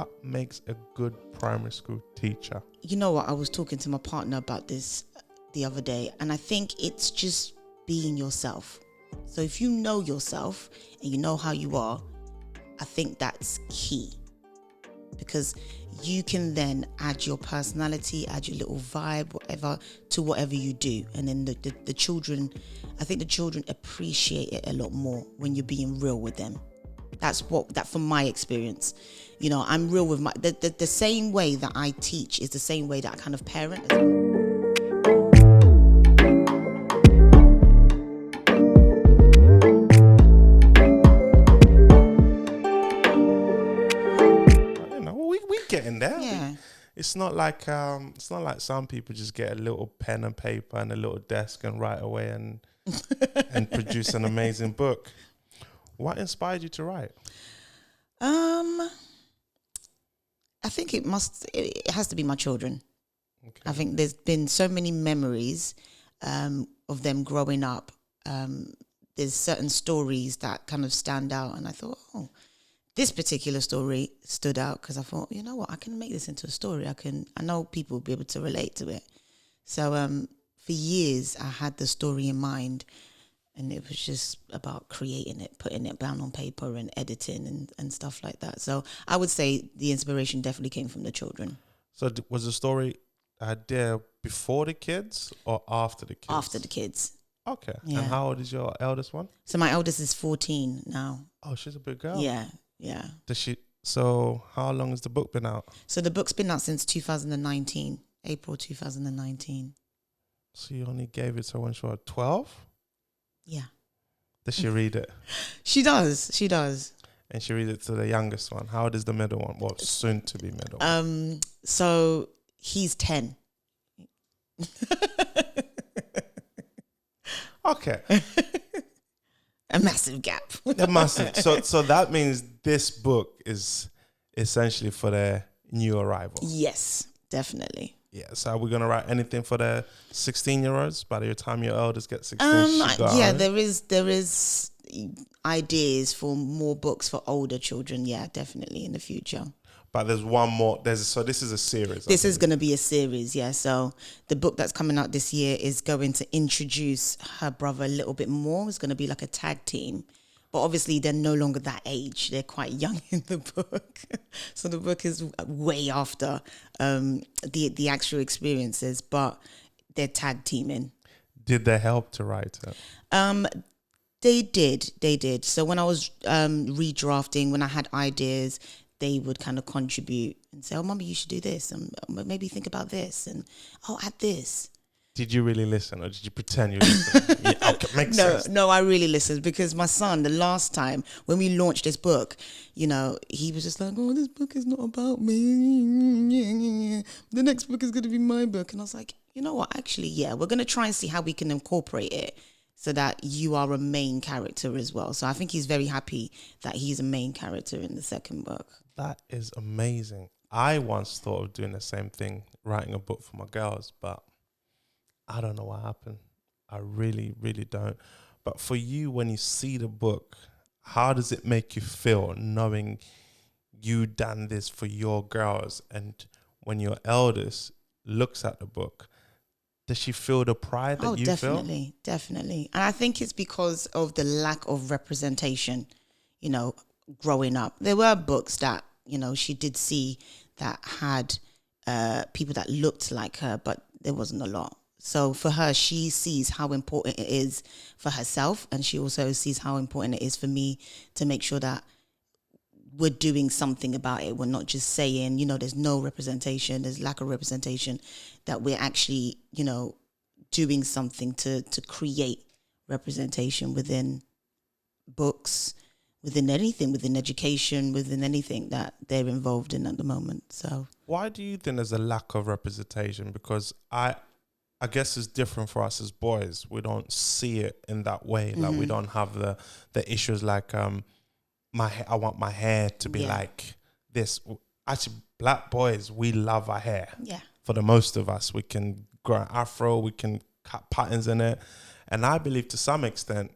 What makes a good primary school teacher? You know what? I was talking to my partner about this the other day, and I think it's just being yourself. So if you know yourself and you know how you are, I think that's key, because you can then add your personality, add your little vibe, whatever, to whatever you do. And then the children, I think the children appreciate it a lot more when you're being real with them. That's from my experience. You know, I'm real with the same way that I teach is the same way that I kind of parent as well. Getting there. Yeah. It's not like some people just get a little pen and paper and a little desk and write away and and produce an amazing book. What inspired you to write? I think it has to be my children. Okay. I think there's been so many memories of them growing up. There's certain stories that kind of stand out, and I thought, this particular story stood out because I thought, you know what, I can make this into a story. I know people will be able to relate to it. So for years, I had the story in mind, and it was just about creating it, putting it down on paper and editing and stuff like that. So I would say the inspiration definitely came from the children. So was the story idea before the kids or after the kids? After the kids. Okay. Yeah. And how old is your eldest one? So my eldest is 14 now. Oh, she's a big girl. Yeah. So how long has the book been out? So the book's been out since 2019, April 2019. So you only gave it to her when she was 12? Yeah. Does she read it? She does. And she reads it to the youngest one. How old is the middle one? Well, soon to be middle. So he's 10. Okay. A massive gap. So that means this book is essentially for the new arrival. Yes, definitely. Yeah. So are we gonna write anything for the 16-year-olds by the time your eldest gets 16? Yeah, there is ideas for more books for older children. Yeah, definitely in the future. But there's one more. So this is a series. This is going to be a series, yeah. So the book that's coming out this year is going to introduce her brother a little bit more. It's going to be like a tag team. But obviously they're no longer that age. They're quite young in the book. So the book is way after the actual experiences, but they're tag teaming. Did they help to write it? They did. So when I was redrafting, when I had ideas, they would kind of contribute and say, "Oh, Mommy, you should do this, and maybe think about this, and add this." Did you really listen, or did you pretend you listened? Yeah, okay, makes sense. No, I really listened, because my son, the last time when we launched this book, you know, he was just like, "Oh, this book is not about me. The next book is going to be my book." And I was like, you know what? Actually, yeah, we're going to try and see how we can incorporate it so that you are a main character as well. So I think he's very happy that he's a main character in the second book. That is amazing. I once thought of doing the same thing, writing a book for my girls, but I don't know what happened. I really, really don't. But for you, when you see the book, how does it make you feel knowing you done this for your girls? And when your eldest looks at the book, does she feel the pride that you feel? Oh, definitely. And I think it's because of the lack of representation, you know, growing up. There were books that, you know, she did see that had people that looked like her, but there wasn't a lot. So for her, she sees how important it is for herself, and she also sees how important it is for me to make sure that we're doing something about it. We're not just saying, you know, there's no representation, there's lack of representation, that we're actually, you know, doing something to create representation within books, within anything, within education, within anything that they're involved in at the moment. So why do you think there's a lack of representation? Because I guess it's different for us as boys. We don't see it in that way. Like we don't have the issues like I want my hair to be like this. Actually, black boys, we love our hair. Yeah. For the most of us, we can grow an afro, we can cut patterns in it. And I believe to some extent,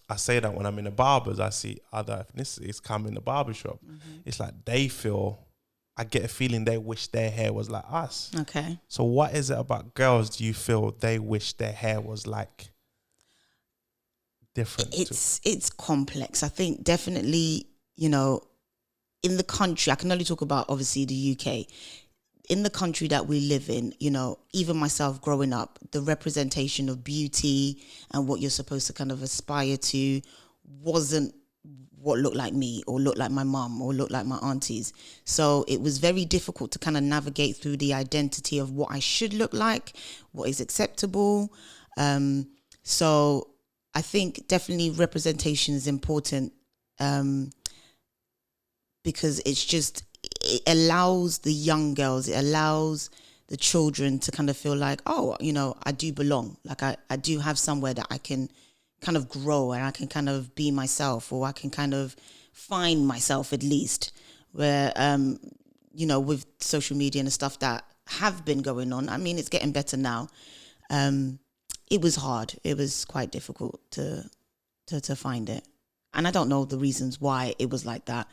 I say that when I'm in the barbers, I see other ethnicities come in the barbershop. It's like they feel I get a feeling they wish their hair was like us. Okay. So what is it about girls do you feel they wish their hair was like different? It's complex. I think definitely, you know, in the country, I can only talk about obviously the UK. In the country that we live in, you know, even myself growing up, the representation of beauty and what you're supposed to kind of aspire to wasn't what looked like me or looked like my mum or looked like my aunties. So it was very difficult to kind of navigate through the identity of what I should look like, what is acceptable. So I think definitely representation is important, because it allows the young girls, it allows the children to kind of feel like, oh, you know, I do belong. Like I do have somewhere that I can kind of grow and I can kind of be myself, or I can kind of find myself at least. Where, you know, with social media and the stuff that have been going on, I mean, it's getting better now. It was hard. It was quite difficult to find it. And I don't know the reasons why it was like that.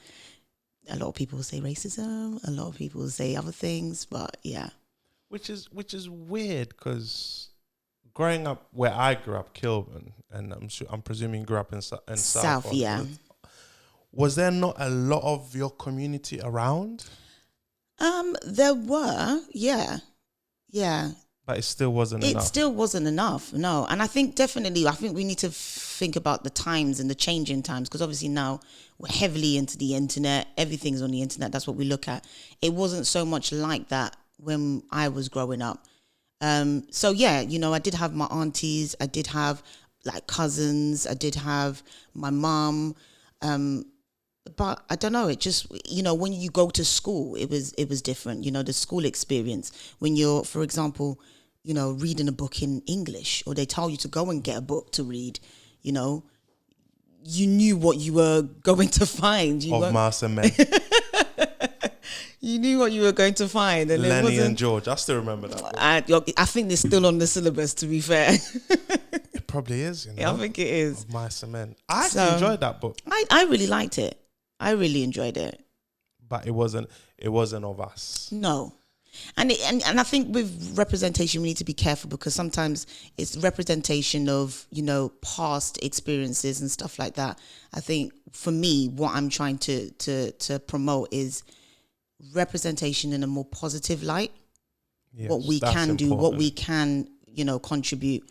A lot of people say racism. A lot of people say other things, but yeah. Which is weird, because growing up where I grew up, Kilburn, and I'm presuming you grew up in South. Yeah. Was there not a lot of your community around? There were, yeah. But it still wasn't enough. It still wasn't enough, no. And I think we need to think about the times and the changing times, because obviously now we're heavily into the internet. Everything's on the internet. That's what we look at. It wasn't so much like that when I was growing up. So yeah, you know, I did have my aunties. I did have like cousins. I did have my mum. But I don't know, it just, you know, when you go to school, it was different. You know, the school experience, when you're, for example, you know, reading a book in English, or they tell you to go and get a book to read, you know, you knew what you were going to find. Of Mouse and Men. You knew what you were going to find. And Lenny and George, I still remember that book. I think they're still on the syllabus, to be fair. It probably is, you know. Yeah, I think it is. Of Mice and Men. I actually enjoyed that book. I really liked it. I really enjoyed it. But it wasn't of us. No. And I think with representation, we need to be careful, because sometimes it's representation of, you know, past experiences and stuff like that. I think for me, what I'm trying to promote is representation in a more positive light. Yes, what we can do, what we can, you know, contribute,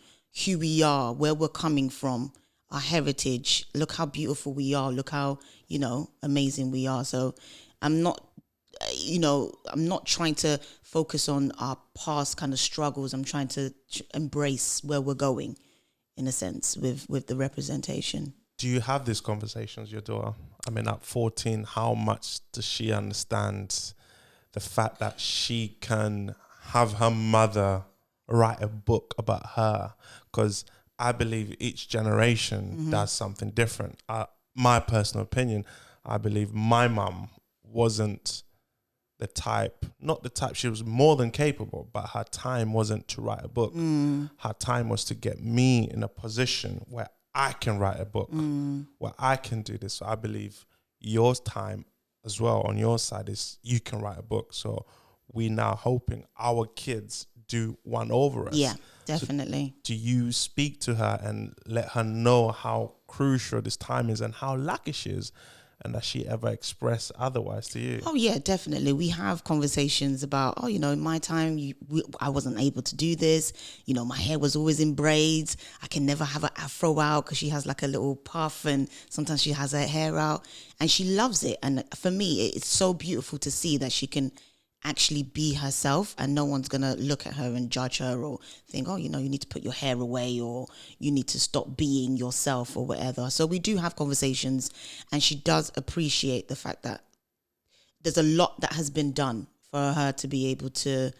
who we are, where we're coming from, our heritage. Look how beautiful we are. Look how, you know, amazing we are. So I'm not trying to focus on our past kind of struggles. I'm trying to embrace where we're going, in a sense, with the representation. Do you have these conversations with your daughter? I mean, at 14, how much does she understand the fact that she can have her mother write a book about her? Because I believe each generation does something different. My personal opinion, I believe my mum wasn't not the type, she was more than capable, but her time wasn't to write a book. Her time was to get me in a position where I can write a book, where I can do this. So I believe your time as well on your side is you can write a book. So we now hoping our kids do one over us. Yeah, definitely. So do you speak to her and let her know how crucial this time is and how lucky she is? And does she ever express otherwise to you? Oh, yeah, definitely. We have conversations about, oh, you know, in my time, I wasn't able to do this. You know, my hair was always in braids. I can never have an afro out, because she has like a little puff, and sometimes she has her hair out, and she loves it. And for me, it's so beautiful to see that she can actually be herself, and no one's going to look at her and judge her or think, oh, you know, you need to put your hair away, or you need to stop being yourself, or whatever. So we do have conversations, and she does appreciate the fact that there's a lot that has been done for her to be able to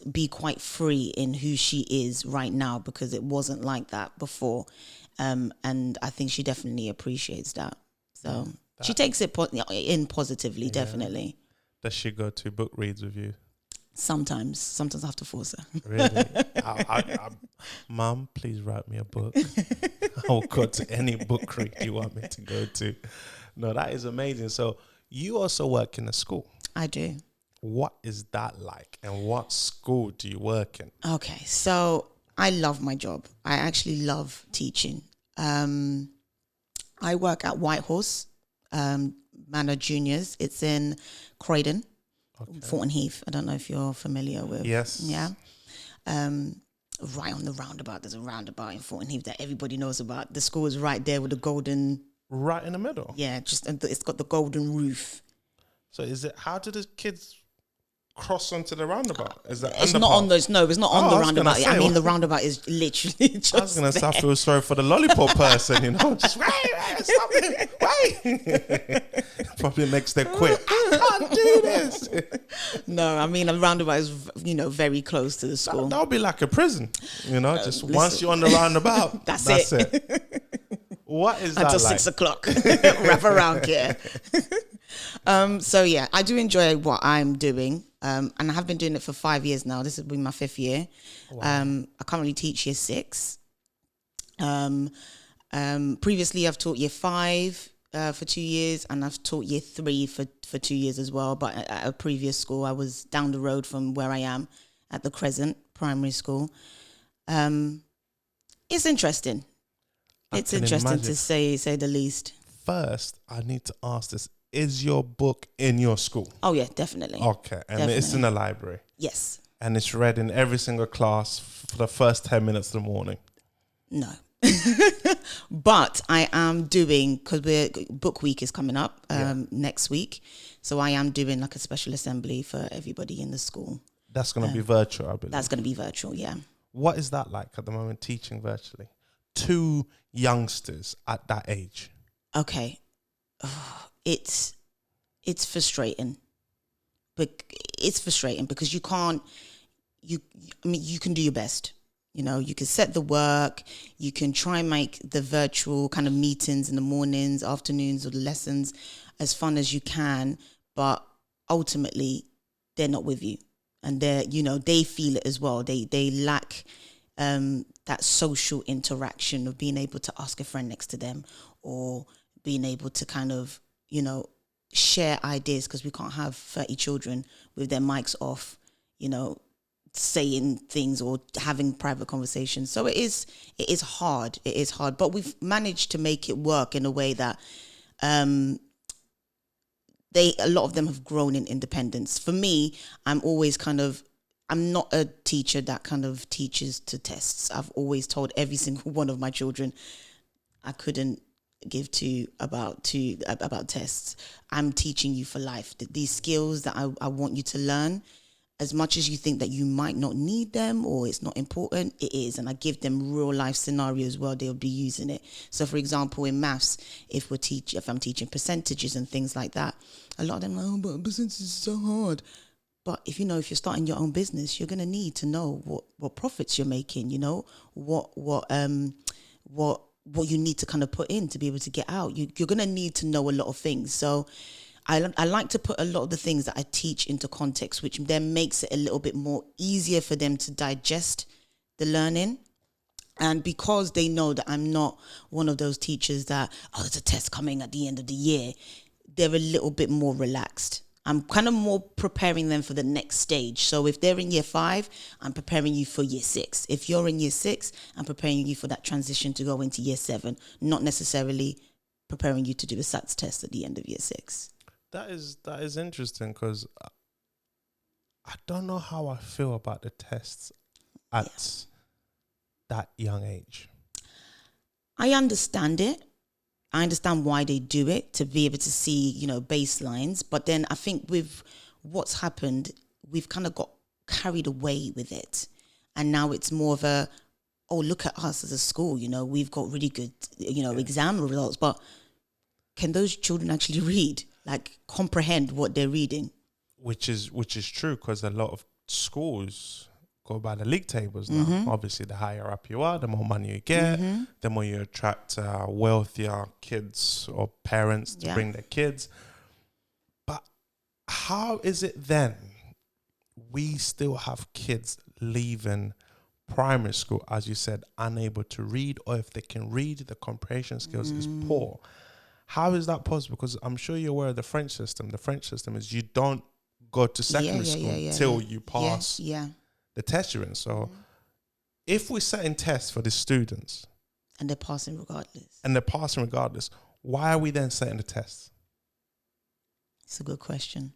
be quite free in who she is right now, because it wasn't like that before. And I think she definitely appreciates that. So she takes it in positively, definitely. Does she go to book reads with you? Sometimes I have to force her. Really? Mum, please write me a book. I'll go to any book read you want me to go to. No, that is amazing. So you also work in a school. I do. What is that like? And what school do you work in? Okay, so I love my job. I actually love teaching. I work at Whitehorse Manor Juniors. It's in Croydon, Thornton Heath. I don't know if you're familiar with. Yes. Yeah. Right on the roundabout. There's a roundabout in Thornton Heath that everybody knows about. The school is right there with the golden. Right in the middle. Yeah, it's got the golden roof. So how do the kids cross onto the roundabout? Is that It's not on those. No, it's not on the roundabout. I mean, the roundabout is literally just. I was gonna say, I feel sorry for the lollipop person. You know, just wait, stop it, wait. Probably makes them quit. I can't do this. No, I mean, the roundabout is very close to the school. That'll be like a prison. You know, just once you're on the roundabout, that's it. What is that until like? 6 o'clock? Wrap around here. So yeah, I do enjoy what I'm doing. And I have been doing it for 5 years now. This has been my 5th year. Wow. I currently teach year 6. Previously, I've taught year 5 for 2 years, and I've taught year 3 for 2 years as well. But at a previous school, I was down the road from where I am at the Crescent Primary School. It's interesting. It's interesting to say the least. First, I need to ask this. Is your book in your school? Oh, yeah, definitely. Okay. And it's in the library? Yes. And it's read in every single class for the first 10 minutes of the morning? No. But I am doing, because book week is coming up next week. So I am doing like a special assembly for everybody in the school. That's going to be virtual, I believe. That's going to be virtual, yeah. What is that like at the moment, teaching virtually? 2 youngsters at that age. Okay. It's frustrating. But it's frustrating because you can do your best. You can set the work, you can try and make the virtual kind of meetings in the mornings, afternoons, or the lessons as fun as you can, but ultimately they're not with you. And they feel it as well. They lack that social interaction of being able to ask a friend next to them, or being able to kind of, share ideas, because we can't have 30 children with their mics off, saying things or having private conversations. So it is hard. It is hard, but we've managed to make it work in a way that a lot of them have grown in independence. For me, I'm not a teacher that kind of teaches to tests. I've always told every single one of my children I couldn't give about tests. I'm teaching you for life. These skills that I want you to learn, as much as you think that you might not need them or it's not important, it is. And I give them real life scenarios where they'll be using it. So for example, in maths, if I'm teaching percentages and things like that, a lot of them are like, but percentages is so hard. But if you're starting your own business, you're going to need to know what profits you're making, what you need to kind of put in to be able to get out. You're going to need to know a lot of things. So I like to put a lot of the things that I teach into context, which then makes it a little bit more easier for them to digest the learning. And because they know that I'm not one of those teachers that, there's a test coming at the end of the year, they're a little bit more relaxed. I'm kind of more preparing them for the next stage. So if they're in year 5, I'm preparing you for year 6. If you're in year 6, I'm preparing you for that transition to go into year 7, not necessarily preparing you to do a SATs test at the end of year 6. That is interesting, because I don't know how I feel about the tests at that young age. I understand it. I understand why they do it, to be able to see, baselines. But then I think with what's happened, we've kind of got carried away with it. And now it's more of a, look at us as a school, we've got really good, exam results. But can those children actually read, like comprehend what they're reading? Which is true, because a lot of schools go by the league tables now. Mm-hmm. Obviously, the higher up you are, the more money you get, mm-hmm. the more you attract wealthier kids or parents to bring their kids. But how is it then we still have kids leaving primary school, as you said, unable to read, or if they can read, the comprehension skills is poor? How is that possible? Because I'm sure you're aware of the French system. The French system is you don't go to secondary school till you pass Yeah. the test you're in. So if we're setting tests for the students And they're passing regardless. why are we then setting the tests? It's a good question.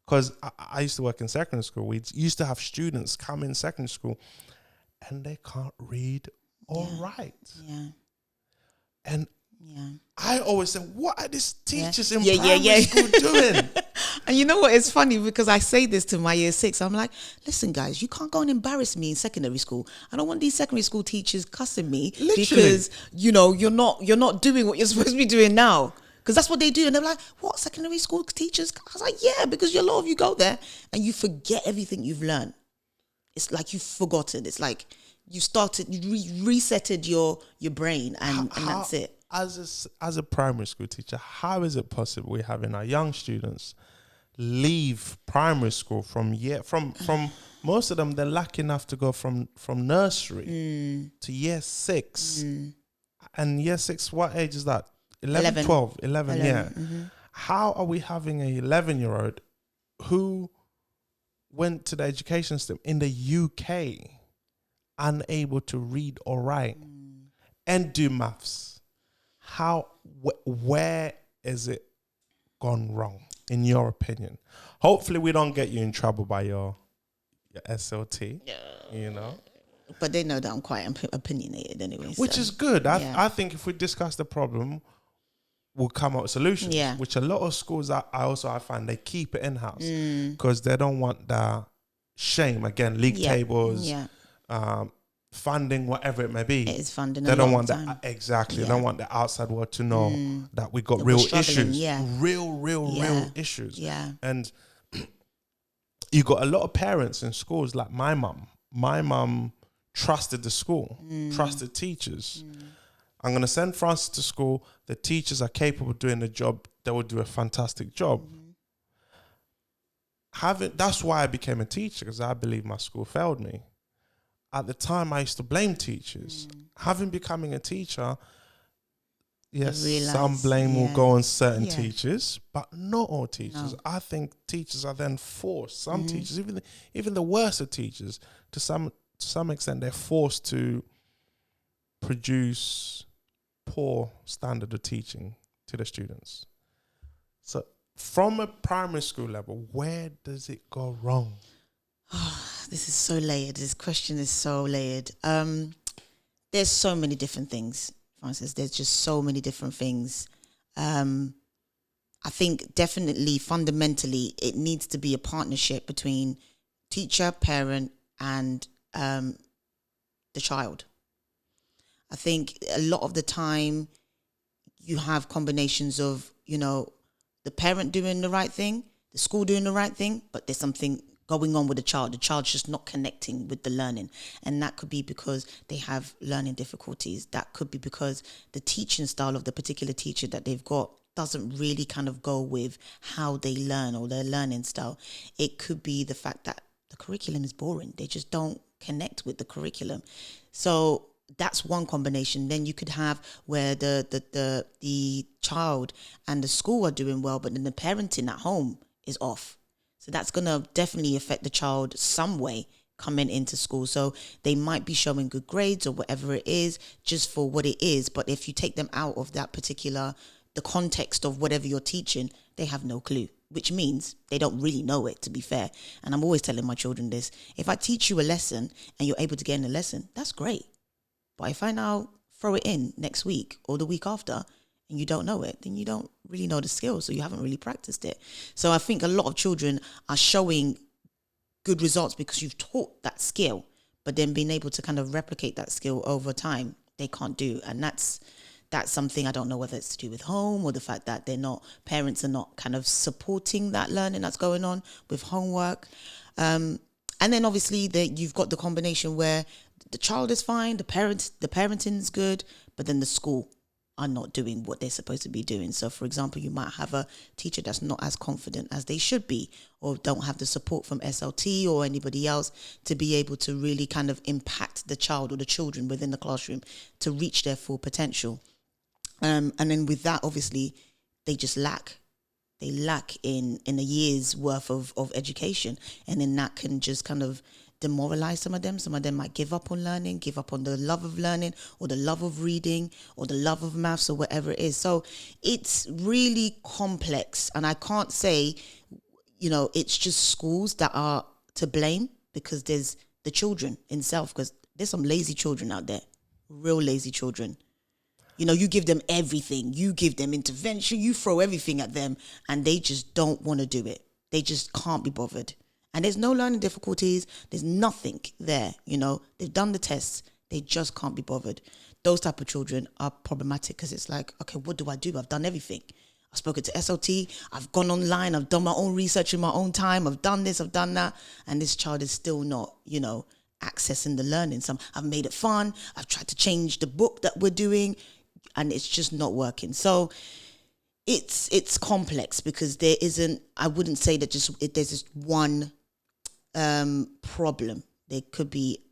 Because I used to work in secondary school. We used to have students come in secondary school and they can't read or write. Yeah. And Yeah. I always said, what are these teachers in Yeah, primary school doing? And you know what? It's funny because I say this to my year 6. I'm like, listen, guys, you can't go and embarrass me in secondary school. I don't want these secondary school teachers cussing me because, you're not doing what you're supposed to be doing now. Because that's what they do. And they're like, what, secondary school teachers? I was like, yeah, because a lot of you go there and you forget everything you've learned. It's like you've forgotten. It's like you resetted your brain and that's it. As a primary school teacher, how is it possible we're having our young students leave primary school from most of them, they're lucky enough to go from nursery to year 6. And year 6, what age is that? 11. 12, 11, yeah. Mm-hmm. How are we having a 11-year-old who went to the education system in the UK unable to read or write and do maths? Where is it gone wrong, in your opinion? Hopefully we don't get you in trouble by your SLT, But they know that I'm quite opinionated anyway. Which is good. I think if we discuss the problem, we'll come up with solutions. Yeah. Which a lot of schools, I find they keep it in-house because they don't want the shame. Again, league tables, funding, whatever it may be. It is funding. They don't want that. Exactly. They don't want the outside world to know that we got real issues. Yeah. Real issues. Yeah. And you got a lot of parents in schools like my mum. My mum trusted the school, trusted teachers. I'm going to send Francis to school. The teachers are capable of doing the job. They will do a fantastic job. That's why I became a teacher, because I believe my school failed me. At the time, I used to blame teachers. Having becoming a teacher, yes, some blame will go on certain teachers, but not all teachers. No. I think teachers are then forced. Some teachers, even the worst of teachers, to some extent, they're forced to produce poor standard of teaching to the students. So from a primary school level, where does it go wrong? This is so layered. This question is so layered. There's so many different things, Francis. There's just so many different things. I think definitely fundamentally it needs to be a partnership between teacher, parent, and the child. I think a lot of the time you have combinations of, the parent doing the right thing, the school doing the right thing, but there's something going on with the child. The child's just not connecting with the learning. And that could be because they have learning difficulties. That could be because the teaching style of the particular teacher that they've got doesn't really kind of go with how they learn or their learning style. It could be the fact that the curriculum is boring. They just don't connect with the curriculum. So that's one combination. Then you could have where the child and the school are doing well, but then the parenting at home is off. So that's going to definitely affect the child some way coming into school. So they might be showing good grades or whatever it is, just for what it is. But if you take them out of that particular, the context of whatever you're teaching, they have no clue, which means they don't really know it, to be fair. And I'm always telling my children this. If I teach you a lesson and you're able to get in a lesson, that's great. But if I now throw it in next week or the week after and you don't know it, then you don't really know the skill, so you haven't really practiced it. So I think a lot of children are showing good results because you've taught that skill, but then being able to kind of replicate that skill over time, they can't do. And that's something, I don't know whether it's to do with home or the fact that parents are not kind of supporting that learning that's going on with homework. And then obviously you've got the combination where the child is fine, the parenting is good, but then the school are not doing what they're supposed to be doing. So, for example, you might have a teacher that's not as confident as they should be, or don't have the support from SLT or anybody else to be able to really kind of impact the child or the children within the classroom to reach their full potential. And then with that, obviously, they just lack They lack in a year's worth of education. And then that can just kind of demoralize some of them. Some of them might give up on learning, give up on the love of learning or the love of reading or the love of maths or whatever it is. So it's really complex. And I can't say, it's just schools that are to blame, because there's the children itself, because there's some lazy children out there, real lazy children. You give them everything. You give them intervention. You throw everything at them and they just don't want to do it. They just can't be bothered. And there's no learning difficulties. There's nothing there. They've done the tests. They just can't be bothered. Those type of children are problematic, because it's like, okay, what do I do? I've done everything. I've spoken to SLT. I've gone online. I've done my own research in my own time. I've done this. I've done that. And this child is still not, accessing the learning. I've made it fun. I've tried to change the book that we're doing, and it's just not working. So it's complex, because there isn't, I wouldn't say that there's just one problem. There could be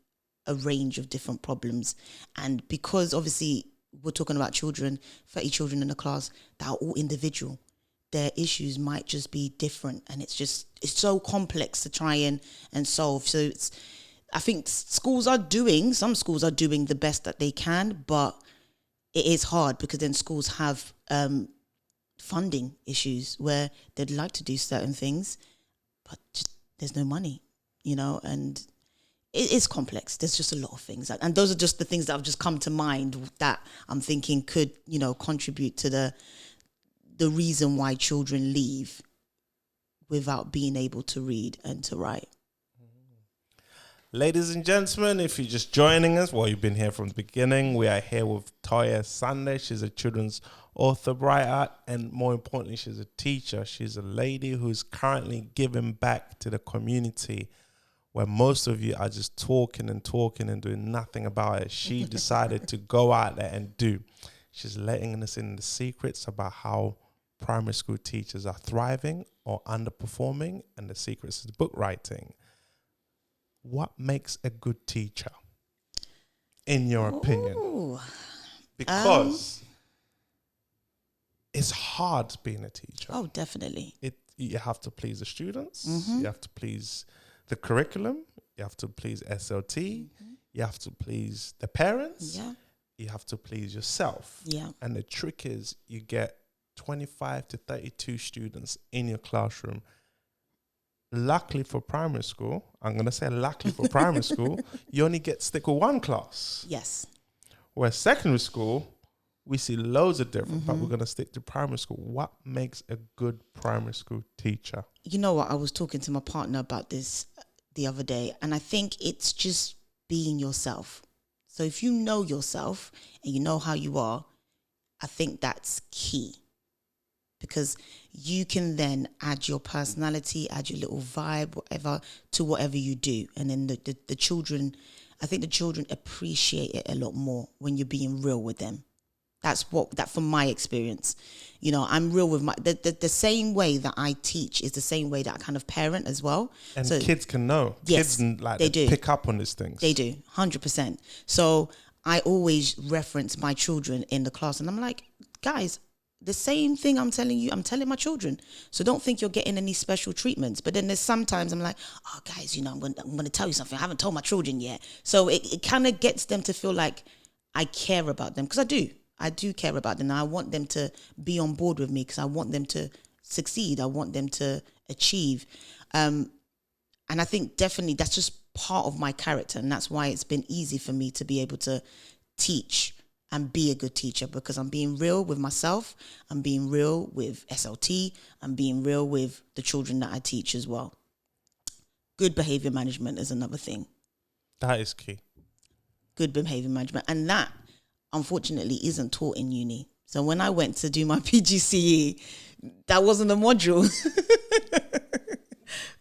a range of different problems. And because obviously we're talking about children, 30 children in a class that are all individual, their issues might just be different. And it's so complex to try and solve. So I think some schools are doing the best that they can, but it is hard, because then schools have funding issues where they'd like to do certain things, but just, there's no money, and it is complex. There's just a lot of things. And those are just the things that have just come to mind that I'm thinking could, contribute to the reason why children leave without being able to read and to write. Ladies and gentlemen, if you're just joining us, you've been here from the beginning, we are here with Toya Sunday. She's a children's author, writer, and more importantly, she's a teacher. She's a lady who's currently giving back to the community, where most of you are just talking and doing nothing about it. She decided to go out there and do. She's letting us in the secrets about how primary school teachers are thriving or underperforming, and the secrets is book writing. What makes a good teacher, in your opinion? Because it's hard being a teacher. Oh, definitely. You have to please the students. Mm-hmm. You have to please the curriculum. You have to please SLT. Mm-hmm. You have to please the parents. Yeah. You have to please yourself. Yeah. And the trick is, you get 25 to 32 students in your classroom. Luckily for primary school, you only get stick with one class. Yes. Whereas secondary school, we see loads of different, but we're going to stick to primary school. What makes a good primary school teacher? You know what? I was talking to my partner about this the other day, and I think it's just being yourself. So if you know yourself and you know how you are, I think that's key. Because you can then add your personality, add your little vibe, whatever, to whatever you do. And then the children, I think the children appreciate it a lot more when you're being real with them. That from my experience. I'm real with the same way that I teach is the same way that I kind of parent as well. And so, kids can know. Yes, kids they do pick up on these things. They do, 100%. So I always reference my children in the class, and I'm like, guys, the same thing I'm telling you, I'm telling my children. So don't think you're getting any special treatments. But then there's sometimes I'm like, oh, guys, I'm going to tell you something. I haven't told my children yet. So it kind of gets them to feel like I care about them, because I do. I do care about them. And I want them to be on board with me, because I want them to succeed. I want them to achieve. And I think definitely that's just part of my character. And that's why it's been easy for me to be able to teach and be a good teacher, because I'm being real with myself. I'm being real with SLT. I'm being real with the children that I teach as well. Good behavior management is another thing. That is key. Good behavior management. And that, unfortunately, isn't taught in uni. So when I went to do my PGCE, that wasn't a module.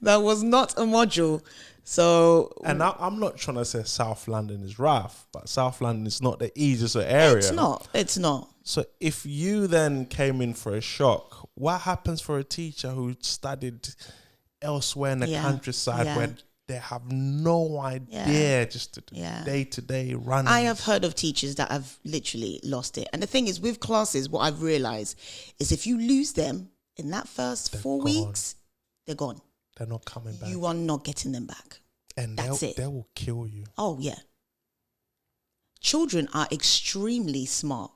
That was not a module. So, and I'm not trying to say South London is rough, but South London is not the easiest area. It's not. So if you then came in for a shock, what happens for a teacher who studied elsewhere in the countryside where they have no idea just the day-to-day running? I have heard of teachers that have literally lost it. And the thing is, with classes, what I've realized is if you lose them, in that first They're 4 gone. weeks, they're gone. They're not coming back. You are not getting them back. And That's it. They will kill you. Oh, yeah. Children are extremely smart.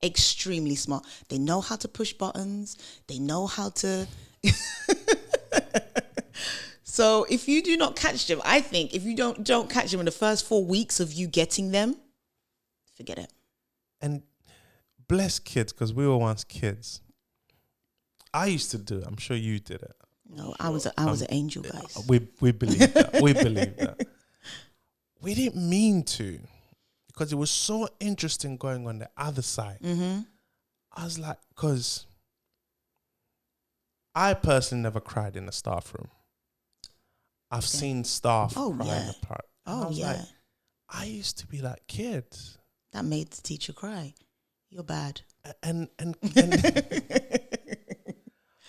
Extremely smart. They know how to push buttons. They know how to... So if you do not catch them, I think if you don't catch them in the first 4 weeks of you getting them, forget it. And bless kids, because we were once kids. I used to do it. I'm sure you did it. No, I was an angel, guys. We believe that. We believe that. We didn't mean to, because it was so interesting going on the other side. Mm-hmm. I was like, because I personally never cried in the staff room. I've seen staff cry in the park. Oh, yeah. Like, I used to be that kid. That made the teacher cry. You're bad. And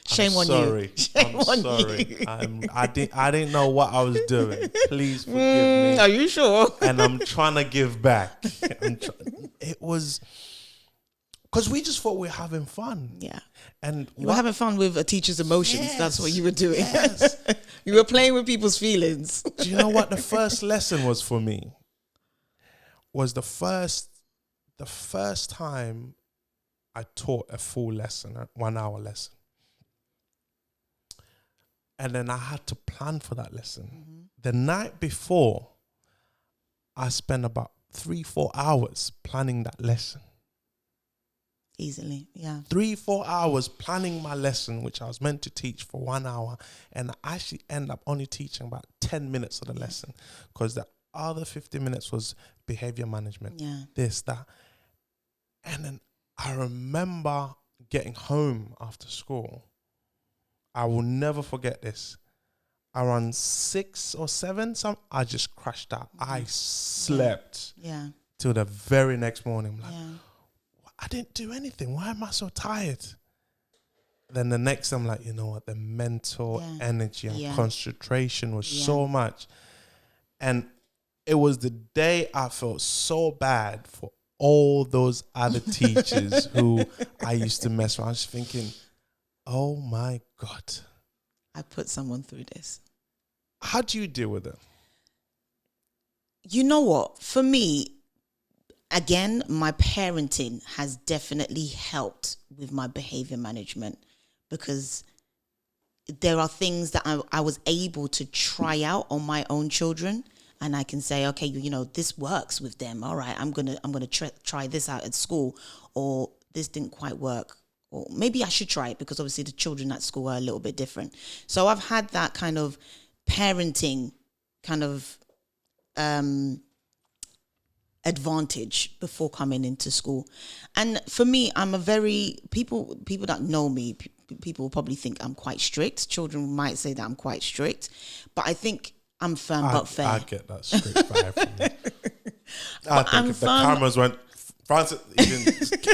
Shame on you. Shame on you. I didn't know what I was doing. Please forgive me. Are you sure? And I'm trying to give back. It was because we just thought we were having fun. Yeah. And you were having fun with a teacher's emotions. Yes, that's what you were doing. Yes. You were playing with people's feelings. Do you know what the first lesson was for me? Was the first time I taught a full lesson, a 1 hour lesson. And then I had to plan for that lesson. Mm-hmm. The night before, I spent about 3-4 hours planning that lesson. Easily, yeah. 3-4 hours planning my lesson, which I was meant to teach for 1 hour. And I actually end up only teaching about 10 minutes of the lesson, because the other 50 minutes was behavior management, this, that. And then I remember getting home after school. I will never forget this. Around 6 or 7, I just crashed out. I slept till the very next morning. I'm like, I didn't do anything. Why am I so tired? Then the next, I'm like, you know what? The mental energy and concentration was so much. And it was the day I felt so bad for all those other teachers who I used to mess with. I was thinking, oh my God. I put someone through this. How do you deal with it? You know what? For me, again, my parenting has definitely helped with my behavior management, because there are things that I was able to try out on my own children, and I can say, okay, you know, this works with them. All right, I'm gonna try this out at school, or this didn't quite work, or maybe I should try it, because obviously the children at school are a little bit different. So I've had that kind of parenting kind of advantage before coming into school. And for me, I'm a very, people that know me, people will probably think I'm quite strict. Children might say that I'm quite strict, but I think I'm firm but fair. I get that strict vibe from you. I think if the cameras went, Francis,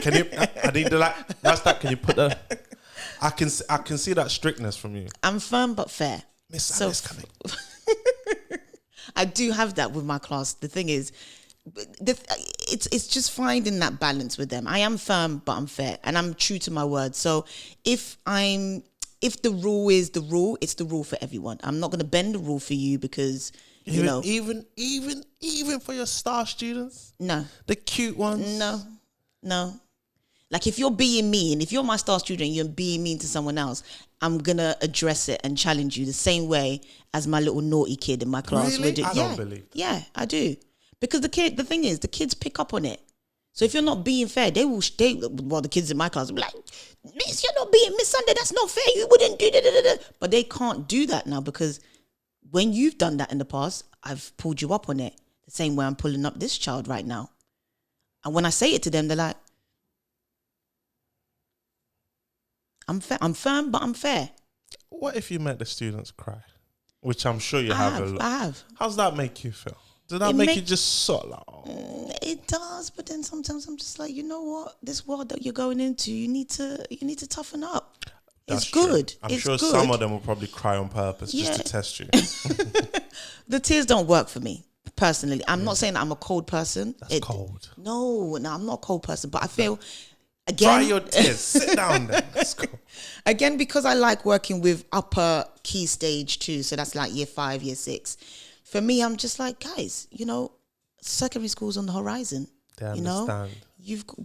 can you, I need to like, that's that, can you put the, I can see that strictness from you. I'm firm but fair. Miss Sanders coming. I do have that with my class. The thing is, it's just finding that balance with them. I am firm, but I'm fair, and I'm true to my word. So if the rule is the rule, it's the rule for everyone. I'm not going to bend the rule for you because you know. Even for your star students, no, the cute ones, no. Like if you're being mean, if you're my star student, you're being mean to someone else, I'm gonna address it and challenge you the same way as my little naughty kid in my class would do. I don't believe that. Yeah, I do. Because the thing is, the kids pick up on it. So if you're not being fair, the kids in my class will be like, Miss, you're not being, Miss Sunday, that's not fair. You wouldn't do that. But they can't do that now, because when you've done that in the past, I've pulled you up on it the same way I'm pulling up this child right now. And when I say it to them, they're like, I'm firm, but I'm fair. What if you make the students cry? Which I'm sure you have a lot. I have. How's that make you feel? Does that make you just sort of like, oh? It does, but then sometimes I'm just like, you know what? This world that you're going into, you need to toughen up. It's good. I'm sure some of them will probably cry on purpose just to test you. The tears don't work for me personally. I'm not saying that I'm a cold person. That's cold. No, I'm not a cold person, but I feel Dry your tears. Sit down then. Let's go. Again, because I like working with upper key stage 2, so that's like year 5, year 6. For me, I'm just like, guys, secondary school's on the horizon. They understand.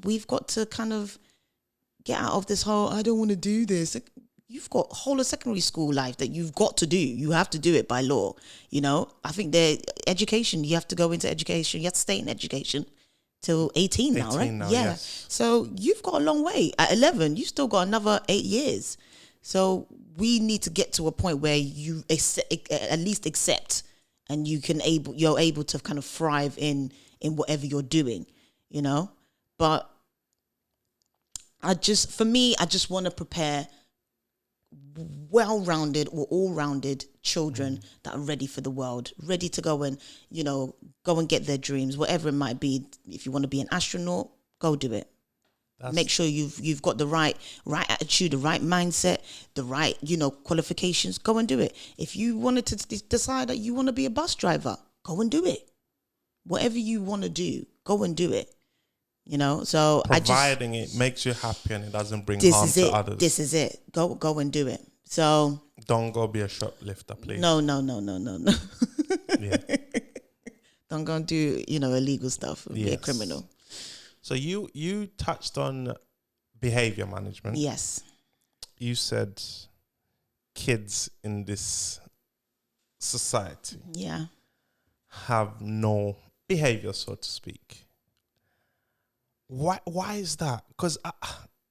We've got to kind of get out of this whole, I don't want to do this. You've got whole of secondary school life that you've got to do. You have to do it by law. I think education, you have to go into education. You have to stay in education till 18 now, right? Now, yeah. Yes. So you've got a long way. At 11, you still got another 8 years. So we need to get to a point where you at least accept, and you're able to kind of thrive in whatever you're doing, But I just want to prepare well-rounded or all-rounded children that are ready for the world, ready to go and, go and get their dreams, whatever it might be. If you want to be an astronaut, go do it. Make sure you've got the right attitude, the right mindset, the right, qualifications. Go and do it. If you wanted to decide that you want to be a bus driver, go and do it. Whatever you want to do, go and do it. So providing it makes you happy and it doesn't bring harm to others. This is it. Go and do it. So don't go be a shoplifter, please. No. Yeah. Don't go and do illegal stuff. Be a criminal. So you touched on behavior management. Yes. You said kids in this society have no behavior, so to speak. Why is that? Because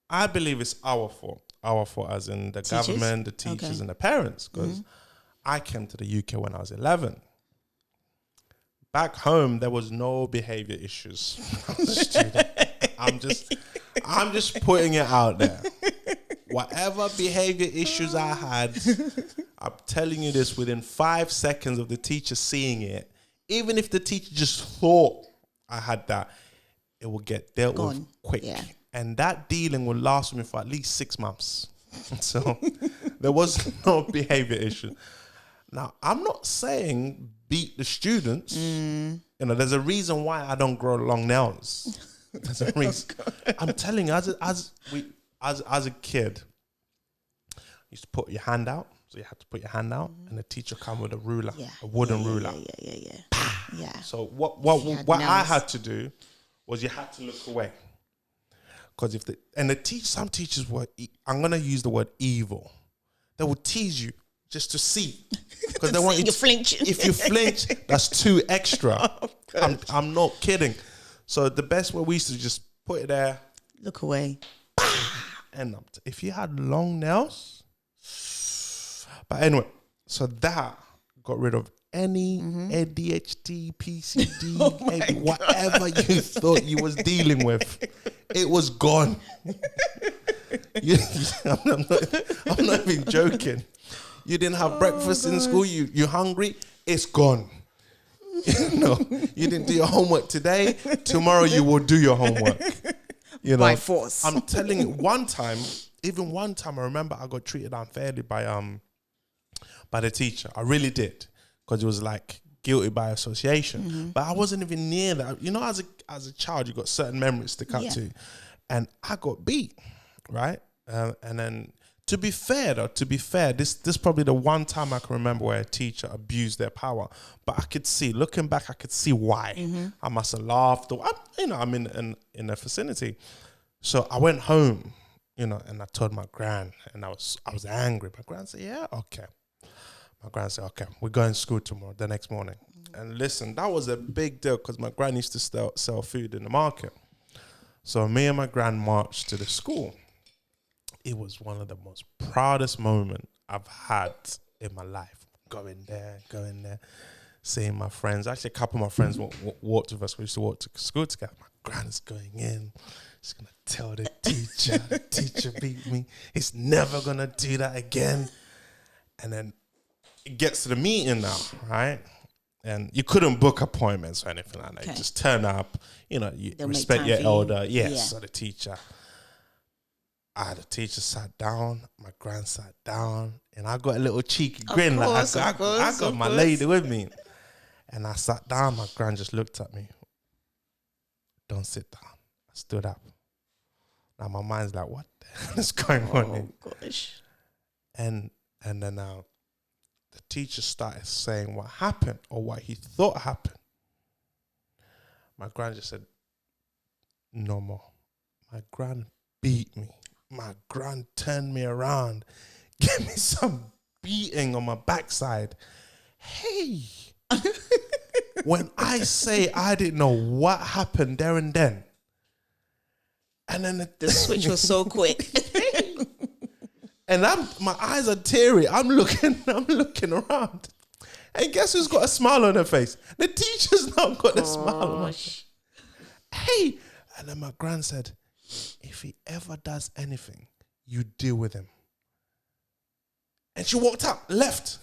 I believe it's our fault. Our fault as in the government, the teachers, and the parents. Because I came to the UK when I was 11. Back home, there was no behavior issues when I was a student. I'm just putting it out there. Whatever behavior issues I had, I'm telling you this, within 5 seconds of the teacher seeing it, even if the teacher just thought I had that, it will get dealt with quick. Yeah. And that dealing will last me for at least 6 months. So there was no behavior issue. Now, I'm not saying beat the students. There's a reason why I don't grow long nails. There's a reason. I'm telling you, as a kid, you used to put your hand out. So you had to put your hand out, and the teacher come with a ruler, a wooden ruler. Yeah. So what I had to do was you had to look away. Because some teachers were, I'm going to use the word evil. They would tease you just to see. Because they want you to flinch. If you flinch, that's 2 extra. I'm not kidding. So the best way we used to just put it there. Look away. And if you had long nails. But anyway, so that got rid of any ADHD, PCD, whatever you thought you was dealing with. It was gone. I'm not even joking. You didn't have breakfast in school. You're hungry. It's gone. You didn't do your homework today. Tomorrow you will do your homework. By force. I'm telling you, one time, I remember I got treated unfairly by the teacher. I really did, because it was like guilty by association. But I wasn't even near that. As a child, you got certain memories to cut to, and I got beat, right? And then to be fair, this probably the one time I can remember where a teacher abused their power. But I could see, looking back, why. I must have laughed. I'm in a vicinity. So I went home, and I told my gran, and I was angry. My gran said, yeah, okay. My gran said, okay, we're going to school tomorrow, the next morning. And listen, that was a big deal, because my gran used to sell food in the market. So me and my gran marched to the school. It was one of the most proudest moments I've had in my life. Going there, seeing my friends. Actually, a couple of my friends walked with us. We used to walk to school together. My gran's going in. She's going to tell the teacher. The teacher beat me. He's never going to do that again. And then it gets to the meeting now, right? And you couldn't book appointments or anything like that. You just turn up. You respect your elder. Yes, so the teacher. The teacher sat down, my gran sat down, and I got a little cheeky grin. I got my lady with me. And I sat down, my gran just looked at me. Don't sit down. I stood up. Now my mind's like, what the hell is going on here? Oh, gosh. And then the teacher started saying what happened or what he thought happened. My gran just said, no more. My gran beat me. My gran turned me around, gave me some beating on my backside. Hey, when I say I didn't know what happened there and then, and then The switch was so quick. and my eyes are teary. I'm looking around. And guess who's got a smile on her face? The teacher's now got a smile on her face. Hey, and then my gran said, if he ever does anything, you deal with him. And she walked out, left.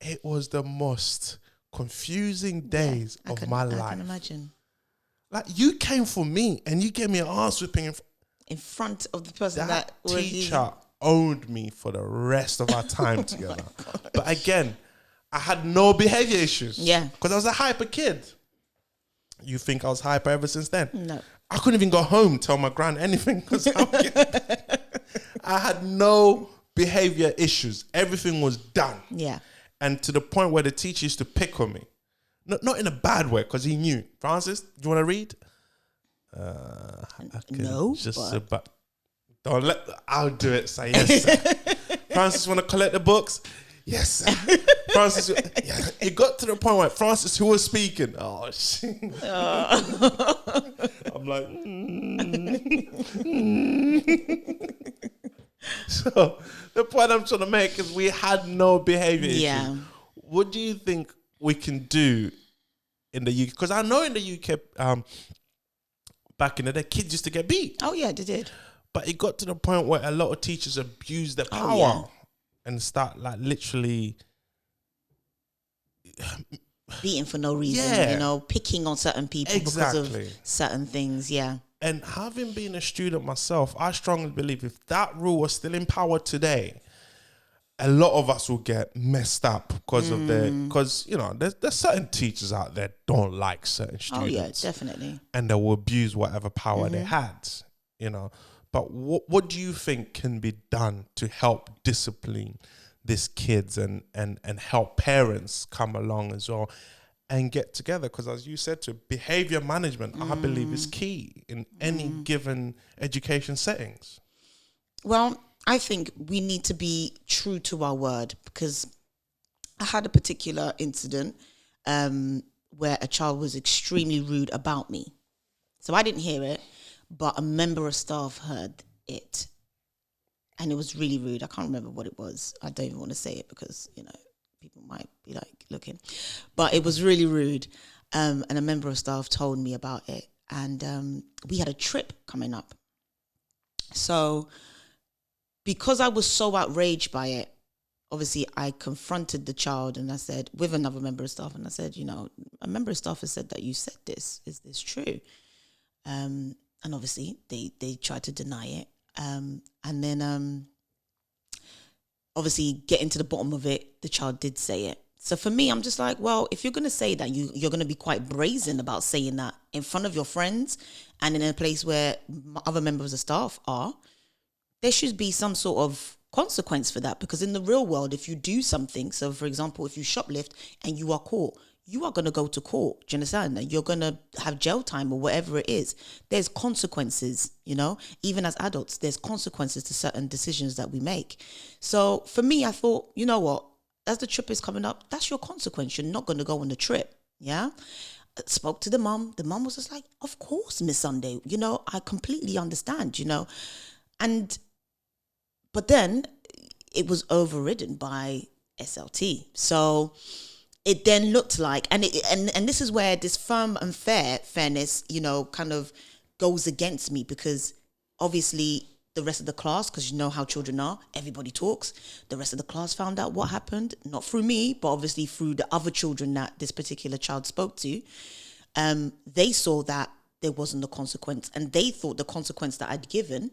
It was the most confusing days of my life. I can imagine. Like, you came for me and you gave me an ass whipping In front of the person that teacher owned me for the rest of our time together. But again, I had no behavior issues. Yeah. Because I was a hyper kid. You think I was hyper ever since then? No. I couldn't even go home, tell my gran anything because I had no behavior issues. Everything was done. Yeah. And to the point where the teacher used to pick on me. Not in a bad way, because he knew. Francis, do you want to read? No. But I'll do it. Say yes, sir. Francis, want to collect the books? Yes, sir. Francis, yeah. It got to the point where Francis, who was speaking, oh shit. I'm like, So the point I'm trying to make is we had no behavior issues. What do you think we can do in the UK? Because I know in the UK, back in the day, kids used to get beat. Oh yeah, they did. But it got to the point where a lot of teachers abuse their power and start like literally beating for no reason, you know, picking on certain people because of certain things, And having been a student myself, I strongly believe if that rule was still in power today, a lot of us will get messed up because of because, you know, there's certain teachers out there don't like certain students. Oh yeah, definitely. And they will abuse whatever power they had, you know. But what do you think can be done to help discipline these kids and help parents come along as well and get together? Because as you said, behavior management, I believe, is key in any given education settings. Well, I think we need to be true to our word, because I had a particular incident where a child was extremely rude about me. So I didn't hear it, but a member of staff heard it. And it was really rude. I can't remember what it was. I don't even want to say it because, you know, people might be like looking. But it was really rude. And a member of staff told me about it. And we had a trip coming up. So because I was so outraged by it, obviously I confronted the child and I said, with another member of staff, and I said, you know, a member of staff has said that you said this. Is this true? And obviously they tried to deny it. And then obviously getting to the bottom of it, the child did say it. So for me, I'm just like, well, if you're going to say that, you're going to be quite brazen about saying that in front of your friends and in a place where other members of staff are, there should be some sort of consequence for that. Because in the real world, if you do something, so for example, if you shoplift and you are caught, you are going to go to court. Do you understand? That you're going to have jail time or whatever it is. There's consequences, you know, even as adults, there's consequences to certain decisions that we make. So for me, I thought, you know what, as the trip is coming up, that's your consequence. You're not going to go on the trip. Yeah. I spoke to the mum. The mum was just like, of course, Miss Sunday, you know, I completely understand, you know, but then it was overridden by SLT. So it then looked like, and this is where this firm and fairness, you know, kind of goes against me, because obviously the rest of the class, because you know how children are, everybody talks. The rest of the class found out what happened, not through me, but obviously through the other children that this particular child spoke to. They saw that there wasn't a consequence, and they thought the consequence that I'd given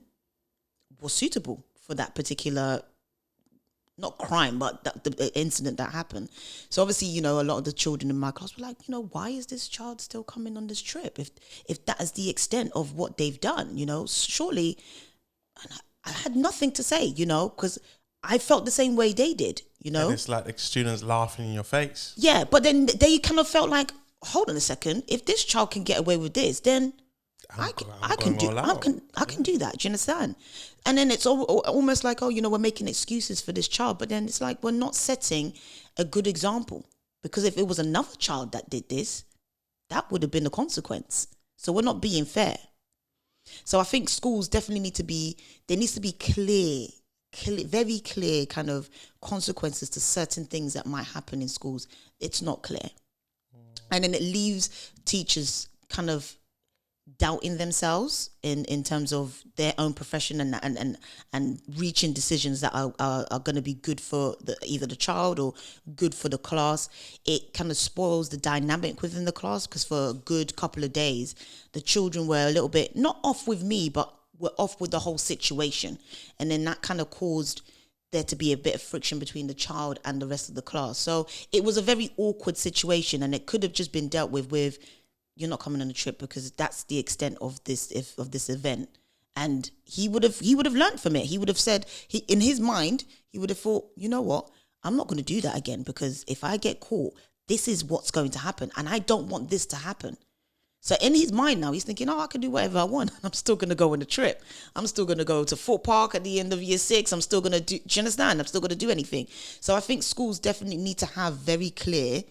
was suitable for that particular not crime, but the incident that happened. So obviously, you know, a lot of the children in my class were like, you know, why is this child still coming on this trip? If that is the extent of what they've done, you know, surely, and I had nothing to say, you know, because I felt the same way they did, you know. And it's like the students laughing in your face. Yeah, but then they kind of felt like, hold on a second, if this child can get away with this, then I can do that. Do you understand? And then it's almost like, oh, you know, we're making excuses for this child, but then it's like we're not setting a good example, because if it was another child that did this, that would have been the consequence. So we're not being fair. So I think schools definitely there needs to be clear, very clear kind of consequences to certain things that might happen in schools. It's not clear. And then it leaves teachers kind of doubting themselves in terms of their own profession and reaching decisions that are going to be good for either the child or good for the class. It kind of spoils the dynamic within the class, because for a good couple of days, the children were a little bit, not off with me, but were off with the whole situation. And then that kind of caused there to be a bit of friction between the child and the rest of the class. So it was a very awkward situation, and it could have just been dealt with you're not coming on a trip, because that's the extent of this event. And he would have learned from it. He would have said, in his mind, he would have thought, you know what, I'm not going to do that again, because if I get caught, this is what's going to happen, and I don't want this to happen. So in his mind now, he's thinking, oh, I can do whatever I want. I'm still going to go on the trip. I'm still going to go to Fort Park at the end of year 6. I'm still going to do you understand? I'm still going to do anything. So I think schools definitely need to have very clear